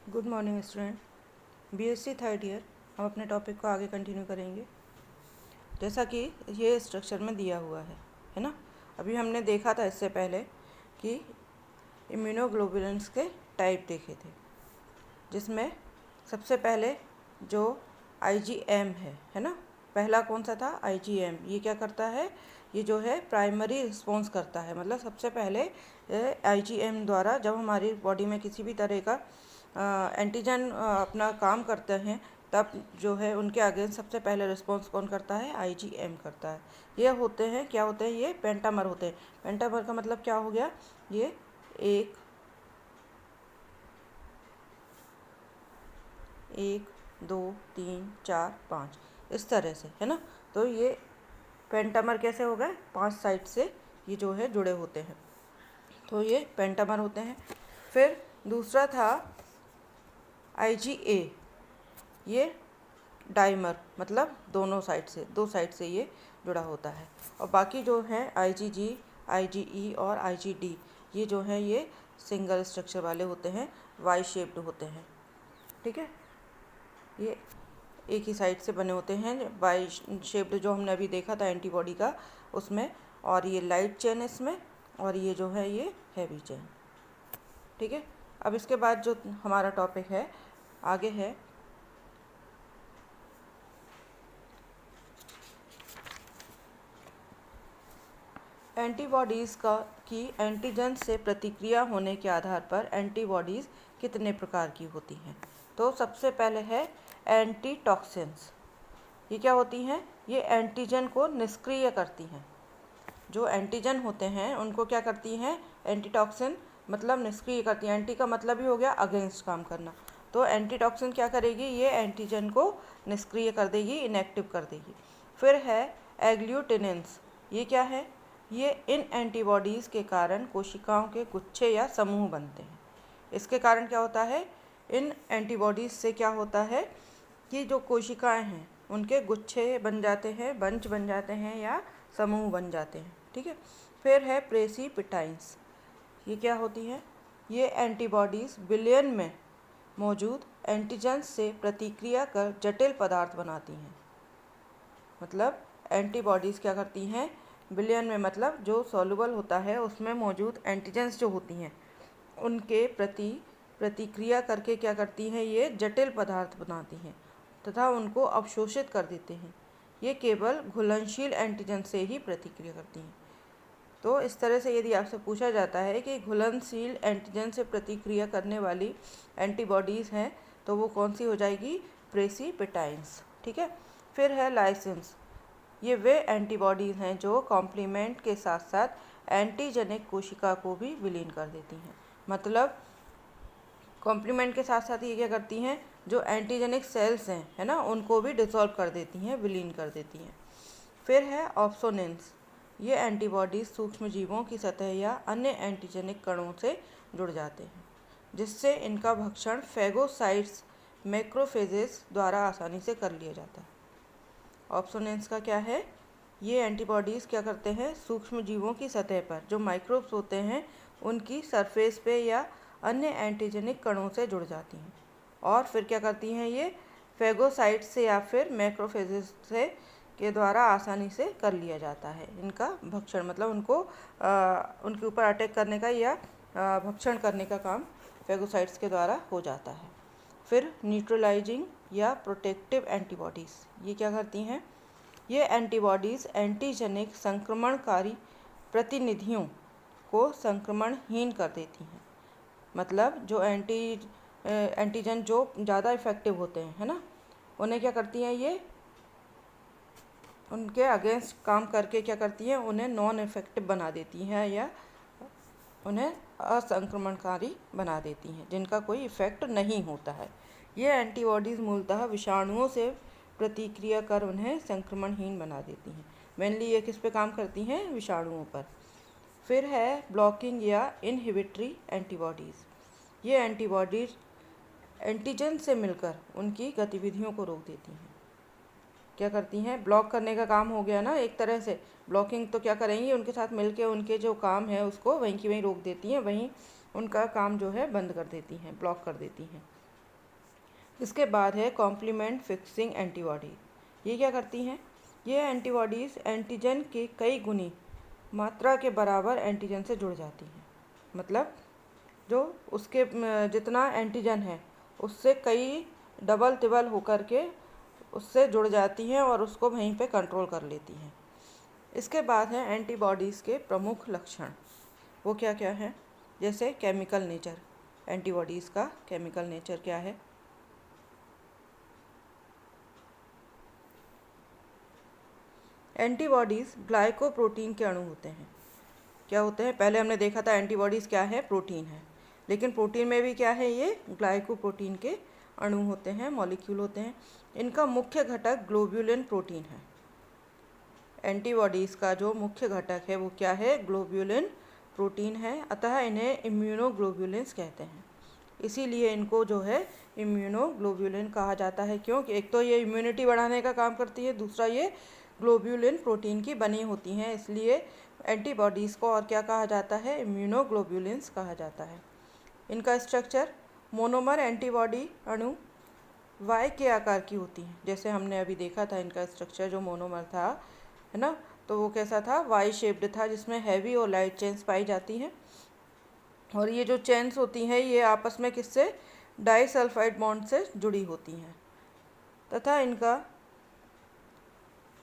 Good morning student. BSc third year हम अपने topic को आगे कंटिन्यू करेंगे जैसा कि ये स्ट्रक्चर में दिया हुआ है ना। अभी हमने देखा था इससे पहले कि इम्यूनोग्लोबुलिन्स के टाइप देखे थे, जिसमें सबसे पहले जो आईजीएम है ना। पहला कौन सा था? आईजीएम। ये क्या करता है? ये जो है प्राइमरी रिस्पॉन्स करता है। मतलब सबसे पहले आईजीएम द्वारा जब हमारी बॉडी में किसी भी तरह का एंटीजन अपना काम करते हैं, तब जो है उनके अगेंस्ट सबसे पहले रिस्पॉन्स कौन करता है? आईजीएम करता है। ये होते हैं, क्या होते हैं? ये पेंटामर होते हैं। पेंटामर का मतलब क्या हो गया? ये 1 2 3 4 5 इस तरह से, है ना। तो ये पेंटामर कैसे हो गए? 5 साइड से ये जो है जुड़े होते हैं, तो ये पेंटामर होते हैं। फिर दूसरा था आईजीए। ये डाइमर, मतलब दोनों साइड से, 2 साइड से ये जुड़ा होता है। और बाकी जो है आईजीजी, आईजीई और आईजीडी, ये जो है ये सिंगल स्ट्रक्चर वाले होते हैं, वाई शेप्ड होते हैं। ठीक है, ये एक ही साइड से बने होते हैं, वाई शेप्ड, जो हमने अभी देखा था एंटीबॉडी का उसमें। और ये लाइट चेन इसमें, और ये जो है ये हैवी चेन। ठीक है, अब इसके बाद जो हमारा टॉपिक है आगे है एंटीबॉडीज़ की एंटीजन से प्रतिक्रिया होने के आधार पर एंटीबॉडीज़ कितने प्रकार की होती हैं। तो सबसे पहले है एंटीटॉक्सिन्स। ये क्या होती हैं? ये एंटीजन को निष्क्रिय करती हैं। जो एंटीजन होते हैं उनको क्या करती हैं? एंटीटॉक्सिन मतलब निष्क्रिय करती हैं। एंटी का मतलब ही हो गया अगेंस्ट काम करना। तो एंटीटॉक्सिन क्या करेगी? ये एंटीजन को निष्क्रिय कर देगी, इनएक्टिव कर देगी। फिर है एग्लूटिनिन्स। ये क्या है? ये इन एंटीबॉडीज़ के कारण कोशिकाओं के गुच्छे या समूह बनते हैं। इसके कारण क्या होता है? इन एंटीबॉडीज़ से क्या होता है कि जो कोशिकाएं हैं उनके गुच्छे बन जाते हैं, बंच बन जाते हैं या समूह बन जाते हैं। ठीक है, फिर है प्रेसिपिटाइन्स। ये क्या होती हैं? ये एंटीबॉडीज़ बिलियन में मौजूद एंटीजन से प्रतिक्रिया कर जटिल पदार्थ बनाती हैं। मतलब एंटीबॉडीज़ क्या करती हैं? बिलियन में, मतलब जो सॉल्युबल होता है उसमें मौजूद एंटीजन्स जो होती हैं उनके प्रति प्रतिक्रिया करके क्या करती हैं? ये जटिल पदार्थ बनाती हैं तथा उनको अवशोषित कर देते हैं। ये केवल घुलनशील एंटीजन से ही प्रतिक्रिया करती हैं। तो इस तरह से यदि आपसे पूछा जाता है कि घुलनशील एंटीजन से प्रतिक्रिया करने वाली एंटीबॉडीज़ हैं तो वो कौन सी हो जाएगी? प्रेसिपिटाइन्स। ठीक है, फिर है लाइसेंस। ये वे एंटीबॉडीज़ हैं जो कॉम्प्लीमेंट के साथ साथ एंटीजेनिक कोशिका को भी विलीन कर देती हैं। मतलब कॉम्प्लीमेंट के साथ साथ ये क्या करती हैं? जो एंटीजेनिक सेल्स हैं, है ना, उनको भी डिसॉल्व कर देती हैं, विलीन कर देती हैं। फिर है ऑप्सोनेंस। ये एंटीबॉडीज़ सूक्ष्म जीवों की सतह या अन्य एंटीजेनिक कणों से जुड़ जाते हैं, जिससे इनका भक्षण फेगोसाइट्स, मैक्रोफेजेस द्वारा आसानी से कर लिया जाता है। ऑप्सोनेंस का क्या है? ये एंटीबॉडीज़ क्या करते हैं? सूक्ष्म जीवों की सतह पर जो माइक्रोब्स होते हैं उनकी सरफेस पे या अन्य एंटीजेनिक कणों से जुड़ जाती हैं, और फिर क्या करती हैं? ये फेगोसाइट्स से या फिर मैक्रोफेजेस से के द्वारा आसानी से कर लिया जाता है इनका भक्षण। मतलब उनको उनके ऊपर अटैक करने का या भक्षण करने का काम फेगोसाइट्स के द्वारा हो जाता है। फिर न्यूट्रलाइजिंग या प्रोटेक्टिव एंटीबॉडीज़, ये क्या करती हैं? ये एंटीबॉडीज़ एंटीजेनिक संक्रमणकारी प्रतिनिधियों को संक्रमणहीन कर देती हैं। मतलब जो एंटीजन जो ज़्यादा इफ़ेक्टिव होते हैं, है ना, उन्हें क्या करती हैं? ये उनके अगेंस्ट काम करके क्या करती हैं? उन्हें नॉन इफेक्टिव बना देती हैं या उन्हें असंक्रमणकारी बना देती हैं, जिनका कोई इफ़ेक्ट नहीं होता है। ये एंटीबॉडीज़ मूलतः विषाणुओं से प्रतिक्रिया कर उन्हें संक्रमणहीन बना देती हैं। मेनली ये किस पे काम करती हैं? विषाणुओं पर। फिर है ब्लॉकिंग या इनहिबिटरी एंटीबॉडीज़। ये एंटीबॉडीज़ एंटीजन से मिलकर उनकी गतिविधियों को रोक देती हैं। क्या करती हैं? ब्लॉक करने का काम हो गया ना एक तरह से। ब्लॉकिंग तो क्या करेंगी? उनके साथ मिलके उनके जो काम है उसको वहीं की वहीं रोक देती हैं, वहीं उनका काम जो है बंद कर देती हैं, ब्लॉक कर देती हैं। इसके बाद है कॉम्प्लीमेंट फिक्सिंग एंटीबॉडी। ये क्या करती हैं? ये एंटीबॉडीज़ एंटीजन के कई गुनी मात्रा के बराबर एंटीजन से जुड़ जाती हैं। मतलब जो उसके जितना एंटीजन है उससे कई डबल तिबल होकर के उससे जुड़ जाती हैं और उसको वहीं पे कंट्रोल कर लेती हैं। इसके बाद है एंटीबॉडीज़ के प्रमुख लक्षण। वो क्या क्या है? जैसे केमिकल नेचर। एंटीबॉडीज़ का केमिकल नेचर क्या है? एंटीबॉडीज़ ग्लाइकोप्रोटीन के अणु होते हैं। क्या होते हैं? पहले हमने देखा था एंटीबॉडीज़ क्या है, प्रोटीन है, लेकिन प्रोटीन में भी क्या है, ये ग्लाइकोप्रोटीन के अणु होते हैं, मॉलिक्यूल होते हैं। इनका मुख्य घटक ग्लोब्यूलिन प्रोटीन है। एंटीबॉडीज़ का जो मुख्य घटक है वो क्या है? ग्लोब्यूलिन प्रोटीन है। अतः इन्हें इम्यूनोग्लोब्यूलिन्स कहते हैं। इसीलिए इनको जो है इम्यूनोग्लोब्यूलिन कहा जाता है। क्योंकि एक तो ये इम्यूनिटी बढ़ाने का काम करती है, दूसरा ये ग्लोब्यूलिन प्रोटीन की बनी होती हैं, इसलिए एंटीबॉडीज़ को और क्या कहा जाता है? इम्यूनोग्लोब्यूलिन्स कहा जाता है। इनका स्ट्रक्चर मोनोमर एंटीबॉडी अणु वाई के आकार की होती हैं। जैसे हमने अभी देखा था इनका स्ट्रक्चर जो मोनोमर था, है ना, तो वो कैसा था? वाई शेप्ड था, जिसमें हैवी और लाइट चेन्स पाई जाती हैं। और ये जो चेन्स होती हैं ये आपस में किससे? डाइसल्फाइड बॉन्ड से जुड़ी होती हैं। तथा इनका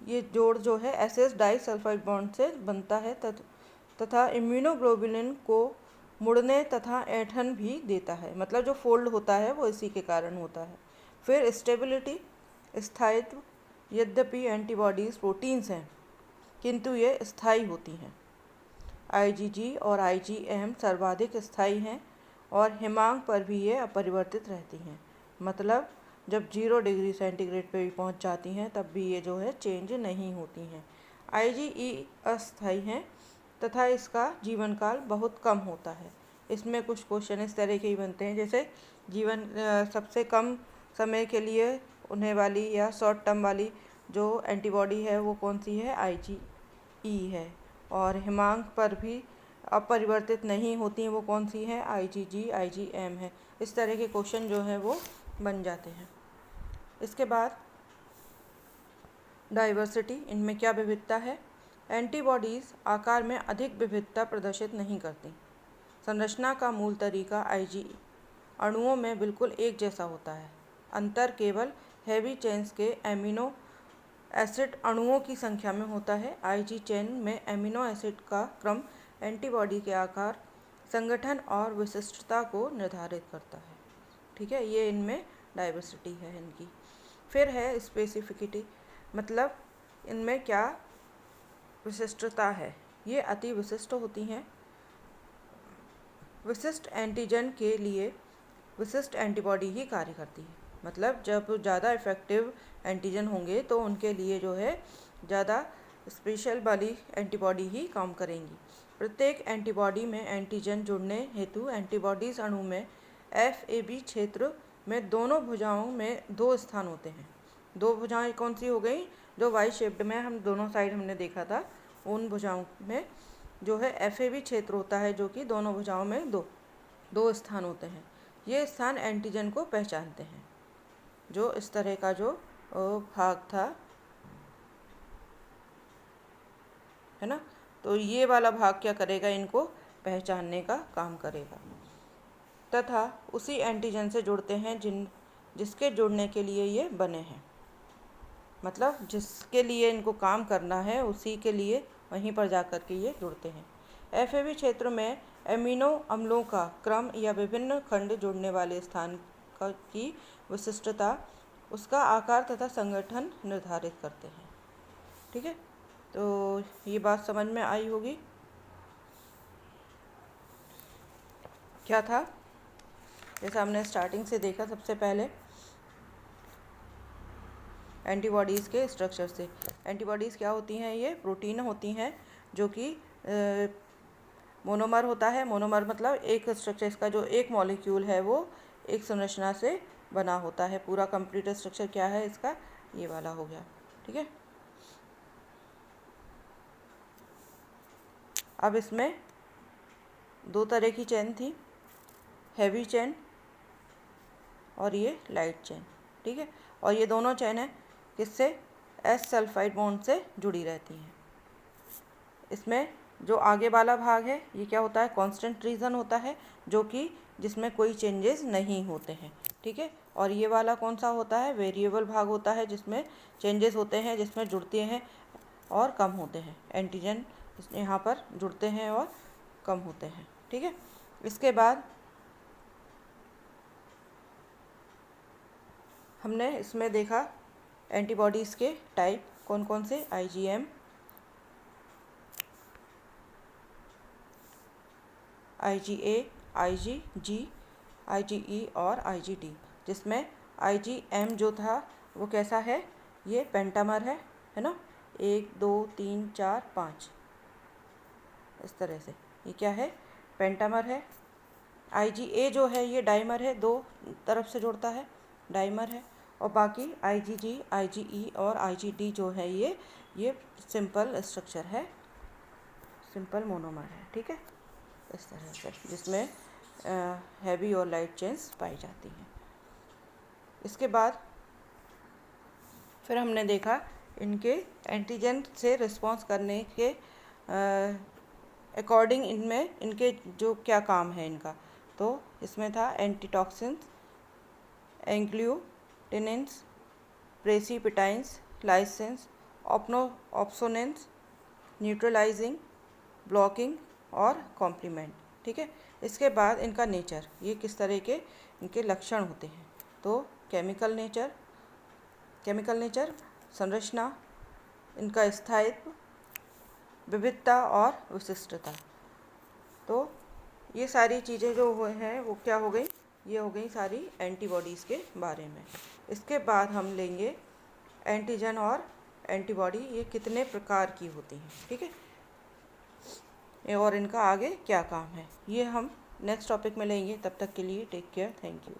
ये जोड़ जो है एसएस डाइसल्फाइड बॉन्ड से बनता है तथा इम्यूनोग्लोबुलिन को मुड़ने तथा ऐंठन भी देता है। मतलब जो फोल्ड होता है वो इसी के कारण होता है। फिर स्टेबिलिटी, स्थायित्व। यद्यपि एंटीबॉडीज़ प्रोटीन्स हैं किंतु ये स्थायी होती हैं। आईजीजी और आईजीएम सर्वाधिक स्थायी हैं और हिमांक पर भी ये अपरिवर्तित रहती हैं। मतलब जब 0 डिग्री सेंटीग्रेड पे भी पहुंच जाती हैं तब भी ये जो है चेंज नहीं होती हैं। आईजीई अस्थायी हैं तथा इसका जीवन काल बहुत कम होता है। इसमें कुछ क्वेश्चन इस तरह के ही बनते हैं, जैसे सबसे कम समय के लिए होने वाली या शॉर्ट टर्म वाली जो एंटीबॉडी है वो कौन सी है? आईजीई है। और हिमांक पर भी अपरिवर्तित नहीं होती हैं, वो कौन सी है? आईजीजी, आईजीएम है। इस तरह के क्वेश्चन जो है वो बन जाते हैं। इसके बाद डाइवर्सिटी, इनमें क्या विविधता है? एंटीबॉडीज़ आकार में अधिक विविधता प्रदर्शित नहीं करती। संरचना का मूल तरीका आईजी अणुओं में बिल्कुल एक जैसा होता है। अंतर केवल हैवी चेन्स के एमिनो एसिड अणुओं की संख्या में होता है। आईजी चेन में एमिनो एसिड का क्रम एंटीबॉडी के आकार, संगठन और विशिष्टता को निर्धारित करता है। ठीक है, ये इनमें डाइवर्सिटी है इनकी। फिर है स्पेसिफिसिटी, मतलब इनमें क्या विशिष्टता है? ये अति विशिष्ट होती हैं। विशिष्ट एंटीजन के लिए विशिष्ट एंटीबॉडी ही कार्य करती है। मतलब जब ज़्यादा इफ़ेक्टिव एंटीजन होंगे तो उनके लिए जो है ज़्यादा स्पेशल वाली एंटीबॉडी ही काम करेंगी। प्रत्येक एंटीबॉडी में एंटीजन जुड़ने हेतु एंटीबॉडीज़ अणु में FAB क्षेत्र में दोनों भुजाओं में 2 स्थान होते हैं। 2 भुजाएं कौन सी हो गई? जो वाई शेप्ड में हम दोनों साइड हमने देखा था, उन भुजाओं में जो है FAB क्षेत्र होता है, जो कि दोनों भुजाओं में दो स्थान होते हैं। ये स्थान एंटीजन को पहचानते हैं। जो इस तरह का जो भाग था, है ना, तो ये वाला भाग क्या करेगा? इनको पहचानने का काम करेगा तथा उसी एंटीजन से जुड़ते हैं जिसके जुड़ने के लिए ये बने हैं। मतलब जिसके लिए इनको काम करना है उसी के लिए वहीं पर जाकर के ये जुड़ते हैं। FAB क्षेत्र में एमिनो अम्लों का क्रम या विभिन्न खंड जुड़ने वाले स्थान की विशिष्टता उसका आकार तथा संगठन निर्धारित करते हैं। ठीक है, तो ये बात समझ में आई होगी। क्या था? जैसा हमने स्टार्टिंग से देखा, सबसे पहले एंटीबॉडीज़ के स्ट्रक्चर से। एंटीबॉडीज़ क्या होती हैं? ये प्रोटीन होती हैं जो कि मोनोमर होता है। मोनोमर मतलब एक स्ट्रक्चर, इसका जो एक मॉलिक्यूल है वो एक संरचना से बना होता है। पूरा कंप्लीट स्ट्रक्चर क्या है इसका? ये वाला हो गया। ठीक है, अब इसमें 2 तरह की चेन थी। हैवी चेन और ये लाइट चेन, ठीक है। और ये दोनों चेन है किससे, एस सल्फाइड बॉन्ड से जुड़ी रहती हैं। इसमें जो आगे वाला भाग है ये क्या होता है, कांस्टेंट रीजन होता है, जो कि जिसमें कोई चेंजेस नहीं होते हैं, ठीक है। और ये वाला कौन सा होता है, वेरिएबल भाग होता है, जिसमें चेंजेस होते हैं, जिसमें जुड़ते हैं और कम होते हैं। एंटीजन यहाँ पर जुड़ते हैं और कम होते हैं, ठीक है। इसके बाद हमने इसमें देखा एंटीबॉडीज़ के टाइप कौन कौन से, IgM, IgA, IgG, IgE और IgD, जिसमें IgM जो था वो कैसा है, ये पेंटामर है ना, 1 2 3 4 5 इस तरह से, ये क्या है, पेंटामर है। IgA जो है ये डाइमर है, 2 तरफ से जोड़ता है, डाइमर है। और बाकी IgG, IgE और IgD जो है ये सिंपल स्ट्रक्चर है, सिंपल मोनोमर है, ठीक है, इस तरह से, जिसमें हैवी और लाइट चेन्स पाई जाती हैं। इसके बाद फिर हमने देखा इनके एंटीजन से रिस्पॉन्स करने के अकॉर्डिंग इनमें इनके जो क्या काम है इनका। तो इसमें था एंटीटॉक्सिन्स, एंग्लूटिनिन्स, प्रेसिपिटाइन्स, लाइसेंस, ऑप्सोनेंस, न्यूट्रलाइजिंग, ब्लॉकिंग और कॉम्प्लीमेंट, ठीक है। इसके बाद इनका नेचर, ये किस तरह के इनके लक्षण होते हैं। तो केमिकल नेचर, संरचना, इनका स्थायित्व, विविधता और विशिष्टता। तो ये सारी चीज़ें जो हैं वो क्या हो गई, ये हो गई सारी एंटीबॉडीज़ के बारे में। इसके बाद हम लेंगे एंटीजन और एंटीबॉडी, ये कितने प्रकार की होती हैं, ठीक है, और इनका आगे क्या काम है, ये हम नेक्स्ट टॉपिक में लेंगे। तब तक के लिए टेक केयर, थैंक यू।